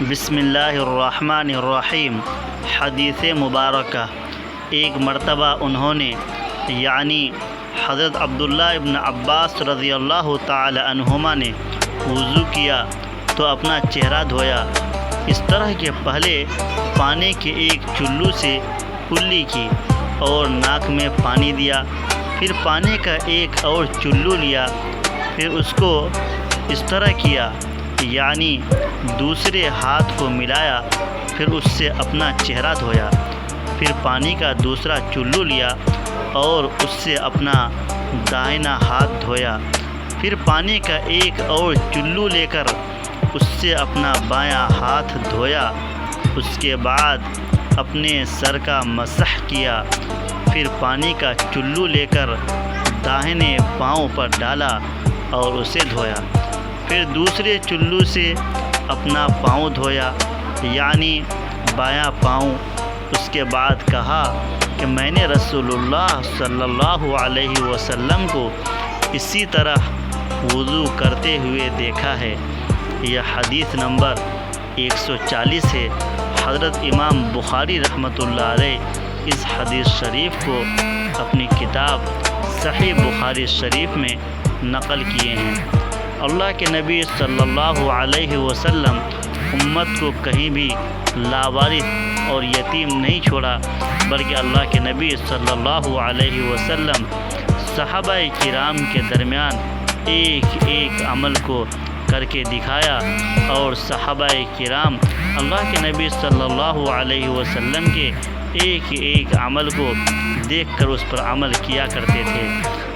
بسم اللہ الرحمن الرحیم۔ حدیث مبارکہ، ایک مرتبہ انہوں نے یعنی حضرت عبداللہ ابن عباس رضی اللہ تعالی عنہما نے وضو کیا تو اپنا چہرہ دھویا، اس طرح کہ پہلے پانی کے ایک چلو سے کلی کی اور ناک میں پانی دیا، پھر پانی کا ایک اور چلو لیا، پھر اس کو اس طرح کیا یعنی دوسرے ہاتھ کو ملایا، پھر اس سے اپنا چہرہ دھویا، پھر پانی کا دوسرا چلو لیا اور اس سے اپنا دائنا ہاتھ دھویا، پھر پانی کا ایک اور چلو لے کر اس سے اپنا بایاں ہاتھ دھویا، اس کے بعد اپنے سر کا مسح کیا، پھر پانی کا چلو لے کر داہنے پاؤں پر ڈالا اور اسے دھویا، پھر دوسرے چلو سے اپنا پاؤں دھویا یعنی بایاں پاؤں۔ اس کے بعد کہا کہ میں نے رسول اللہ صلی اللہ علیہ وسلم کو اسی طرح وضو کرتے ہوئے دیکھا ہے۔ یہ حدیث نمبر 140 ہے۔ حضرت امام بخاری رحمۃ اللہ علیہ اس حدیث شریف کو اپنی کتاب صحیح بخاری شریف میں نقل کیے ہیں۔ اللہ کے نبی صلی اللہ علیہ وسلم امت کو کہیں بھی لاوارث اور یتیم نہیں چھوڑا، بلکہ اللہ کے نبی صلی اللہ علیہ وسلم صحابہ کرام کے درمیان ایک ایک عمل کو کر کے دکھایا، اور صحابہ کرام اللہ کے نبی صلی اللہ علیہ وسلم کے ایک ایک عمل کو دیکھ کر اس پر عمل کیا کرتے تھے۔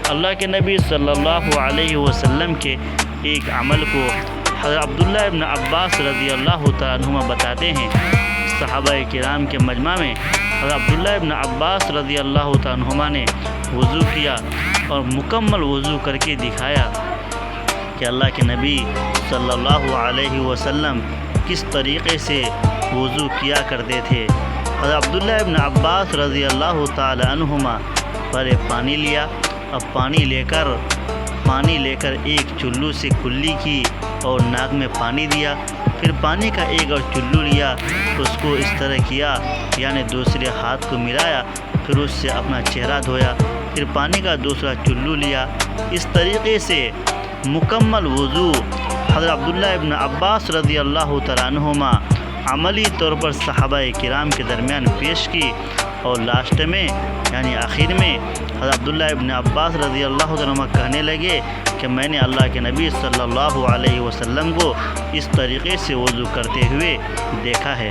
اللہ کے نبی صلی اللہ علیہ وسلم کے ایک عمل کو حضرت عبداللہ ابن عباس رضی اللہ تعالیٰ عنہما بتاتے ہیں۔ صحابہ کرام کے مجمع میں حضرت عبداللہ ابن عباس رضی اللہ تعالیٰ عنہما نے وضو کیا اور مکمل وضو کر کے دکھایا کہ اللہ کے نبی صلی اللہ علیہ وسلم کس طریقے سے وضو کیا کرتے تھے۔ حضرت عبداللہ ابن عباس رضی اللہ تعالیٰ عنہما پر پانی لیا، اب پانی لے کر ایک چلو سے کلی کی اور ناک میں پانی دیا، پھر پانی کا ایک اور چلو لیا، اس کو اس طرح کیا یعنی دوسرے ہاتھ کو ملایا، پھر اس سے اپنا چہرہ دھویا، پھر پانی کا دوسرا چلو لیا۔ اس طریقے سے مکمل وضو حضرت عبداللہ ابن عباس رضی اللہ تعالیٰ عنہما عملی طور پر صحابہ کرام کے درمیان پیش کی، اور لاسٹ میں یعنی آخر میں حضرت عبداللہ ابن عباس رضی اللہ عنہ کہنے لگے کہ میں نے اللہ کے نبی صلی اللہ علیہ وسلم کو اس طریقے سے وضو کرتے ہوئے دیکھا ہے۔